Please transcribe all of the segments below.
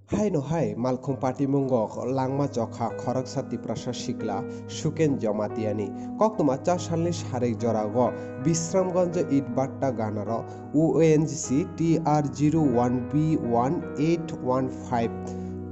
Hai no hai malkhung patimungok langma jokha khoroksa tiprasa sikla suken jomatiani koktuma 4 সালের সারেক জরাগো Bishramganj ইটবাট্টা গানার UNGC TR01B1815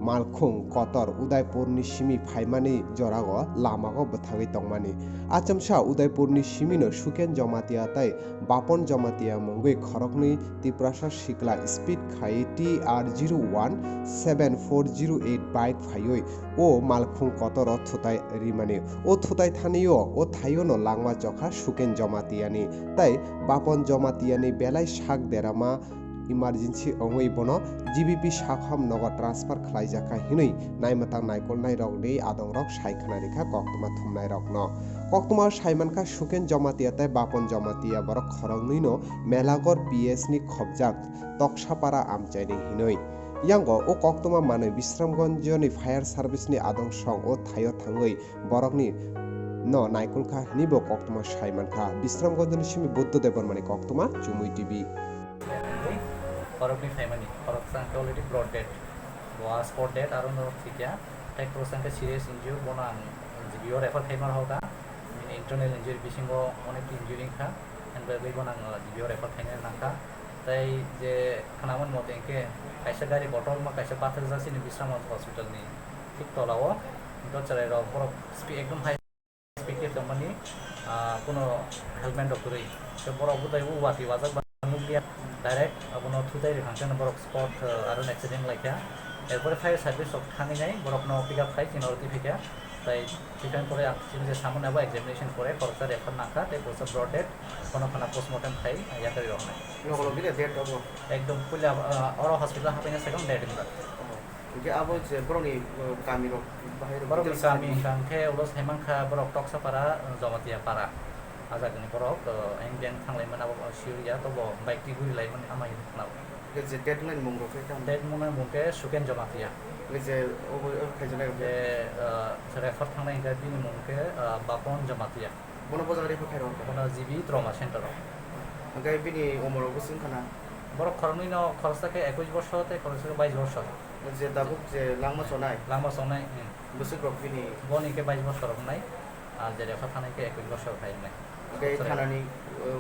malkhung kotor udaipurni simi phaimani jorago lamago bwthagui tongmani achamsa udaipurni simino suken jomatia tai bapon jomatia mongui khorokni tiprasa sikla speed khai TR017408 bike phaioi o malkhung kotor thutai rimani o thutai thanio o thaiono langma jokha suken jomatiani tai bapon jomatiani belai sak derama इमार्जेंसी अंगई बनो GBP साखम नगद transfer खलाइजाखा हिनै नायमाता नायकल नायरक दे आदं रक सायखना रेखा कक्तमा थुमनाय रक न कक्तमा सायमानखा सुकेन जमातियाताय बापन जमातिया बर खरंगनैनो मेलागर PS नि खबजाक तकसापारा आमचाइनि हिनै यांगो ओ कक्तमा माने विश्रामगंजनि fire service नि आदं सं ओ थायो थांगै बरकनि न नायकलखा हिनिबो कक्तमा सायमानखा विश्रामगंजनि सिमि बुद्धदेव बर्मानि कक्तमा चुमुई TV Korokni family, korok sangka already brought dead. Was for dead, I don't know if it yeah. Take sangka serious injury, bonang. Your effort hammer hoga. Internal injury, bishingo, one injury ka. And we bonang your effort hammer naka. They the Kanaman motenke. Kaisa gari botol ma kaisa pathar jasi ni Bisram hospital ni. Tik tolawo. Ito chare ro korok speed ekdom high speed ke company. Kuno helmet doktori. So borok butai u wati wajak banuglia. Direct abono thutai rekhangkana borok spot aron accident laikya erpore fire service of thanginai borok no pick up khai chinorti phika tai chikan pore akchini je samon abo examination pore korsa refer naka tai posa brought dead kono khana postmortem khai yakari rohnai নগলো বিলে date হবো ekdom pula oro hospital hapena second dead imra যে আবো যে বরনি গামির বাইরে borok kami kangkhe ulos hemangkha borok toksa para jomatia para ajagni borok enggen thanglai mana bo siuria to bo bike ti guri lai mani amai nau যে deadline মঙ্গল ফে কাম dead mona mungke suken jomatia যে ও খাইজনা যে refer thangnai engga bini mungke bapon jomatia বন বাজারে ফে খাইরো kono jibi trauma center গাই বিনি ওমর বসিন খানা borok khorni no khorosake 21 বছর te khorosake 22 বছর যে দাবুক যে লাংমা চনাই lama sonai বসি গ্রপ বিনি boni ke 22 বছর নাই আর যে refer thangnai ke 21 বছর খাই নাই গাই থানানি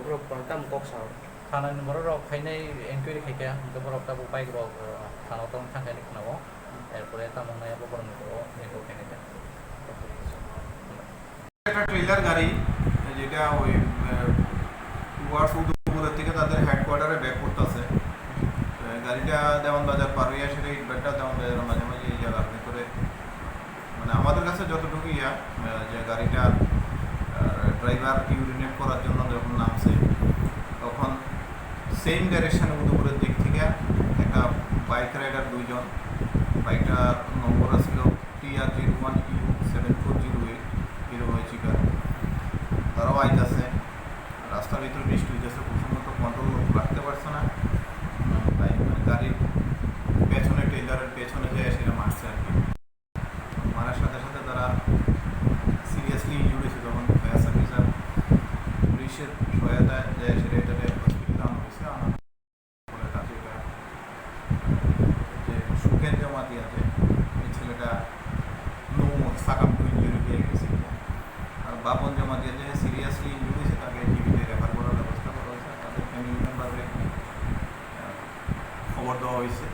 গ্রপ পান্তাম কক সাও খানা নম্বর রক খাইনাই এনকোয়ারি খাইকা তো বরক তাবো বাইক রক খানা তো থাকাই খানাবো এরপরে তামনাই আবো বরং নেকো খাইনাইটা একটা ট্রেলার গাড়ি যেটা ওই ওয়ার্ড উদয়পুর থেকে তাদের হেডকোয়ার্টারে ব্যাক করতেছে গাড়িটা দেওয়ান বাজার পার হইয়া সেটা ইটবাট্টা দেওয়ান বাজারের মাঝে মাঝে এই জায়গার ভিতরে মানে আমাদের কাছে যতটুকু ইয়া যে গাড়িটার ড্রাইভার ইউরিনেট করার জন্য যখন নামছে তখন সেম ডাইরেকশানে উদয়পুরের দিক থেকে একটা বাইক রাইডার দুইজন বাইকটার নম্বর ছিল TR01U7408 হিরো হয়েছিল তারাও আইতেছে রাস্তার ভিতরে বৃষ্টি হইতেছে প্রচুর মতো কন্ট্রোল রাখতে পারছে না তাই গাড়ির পেছনে ট্রেলারের পেছনে যে সেটা মারছে আর কি মারার সাথে সাথে তারা সিরিয়াসলি ইনজুর্ড হয়েছে তখন ফায়ার সার্ভিস আর পুলিশের সহায়তায় যে সেটা এটাকে হসপিটালে আনা হয়েছে আনার পরে তাকে যে সুখের জমাতি আছে এই ছেলেটা নো সাকাম টু ইঞ্জুরি হয়ে গেছে আর বাপন জমাতি যে সিরিয়াসলি ইনজুরি হয়েছে তাকে টিভিতে রেফার করার ব্যবস্থা করা হয়েছে তাদের ফ্যামিলি মেম্বারকে খবর দেওয়া হয়েছে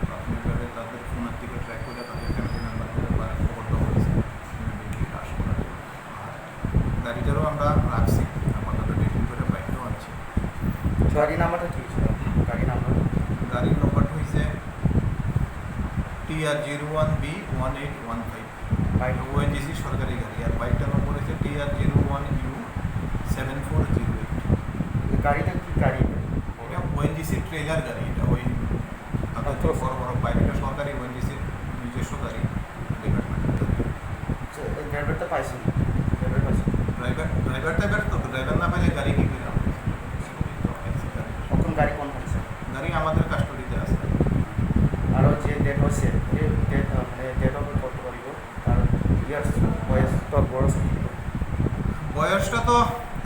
প্রাথমিকভাবে তাদের ফোনের দিকে ট্র্যাক করে তাদের ফ্যামিলি মেম্বারকে খবর দেওয়া হয়েছে হ্রাস করার জন্য আর গাড়িটারও আমরা রাখছি আপাতত ডেটিং করে বাইকটাও আনছি গাড়ি নাম্বারটা কি ছিল গাড়ি নাম্বার গাড়ির নম্বরটা হয়েছে TR01B1815 বাইক ONGC সরকারি গাড়ি আর বাইকটার নম্বর হয়েছে TR01U7408 গাড়িটা কি গাড়ি এটা ONGC ট্রেলার গাড়ি এটা ওই আপনার বড় বড় বাইক এটা সরকারি ONGC নিজস্ব গাড়ি ড্রাইভারটা পাইছি ড্রাইভার পাইছি ড্রাইভার তো ড্রাইভার না পাইলে গাড়ি কি করে কখন গাড়ি কোন হচ্ছে গাড়ি আমাদের কাস্টডিতে আছে আরও যে ডেট হচ্ছে ডেট মানে ডেট অফ করতে পারিব আর ইয়ার বয়স তো বড় বয়সটা তো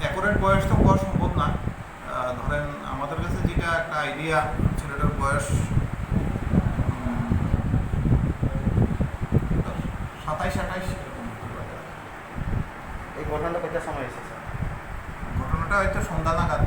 অ্যাকুরেট বয়স তো হওয়া সম্ভব না ধরেন আমাদের কাছে যেটা একটা আইডিয়া ছেলেটার বয়স 27-28 এরকম হতে পারে। এই ঘটনাটা কয়টার সময় হয়েছে স্যার? ঘটনাটা হয়তো সন্ধ্যা নাগাদ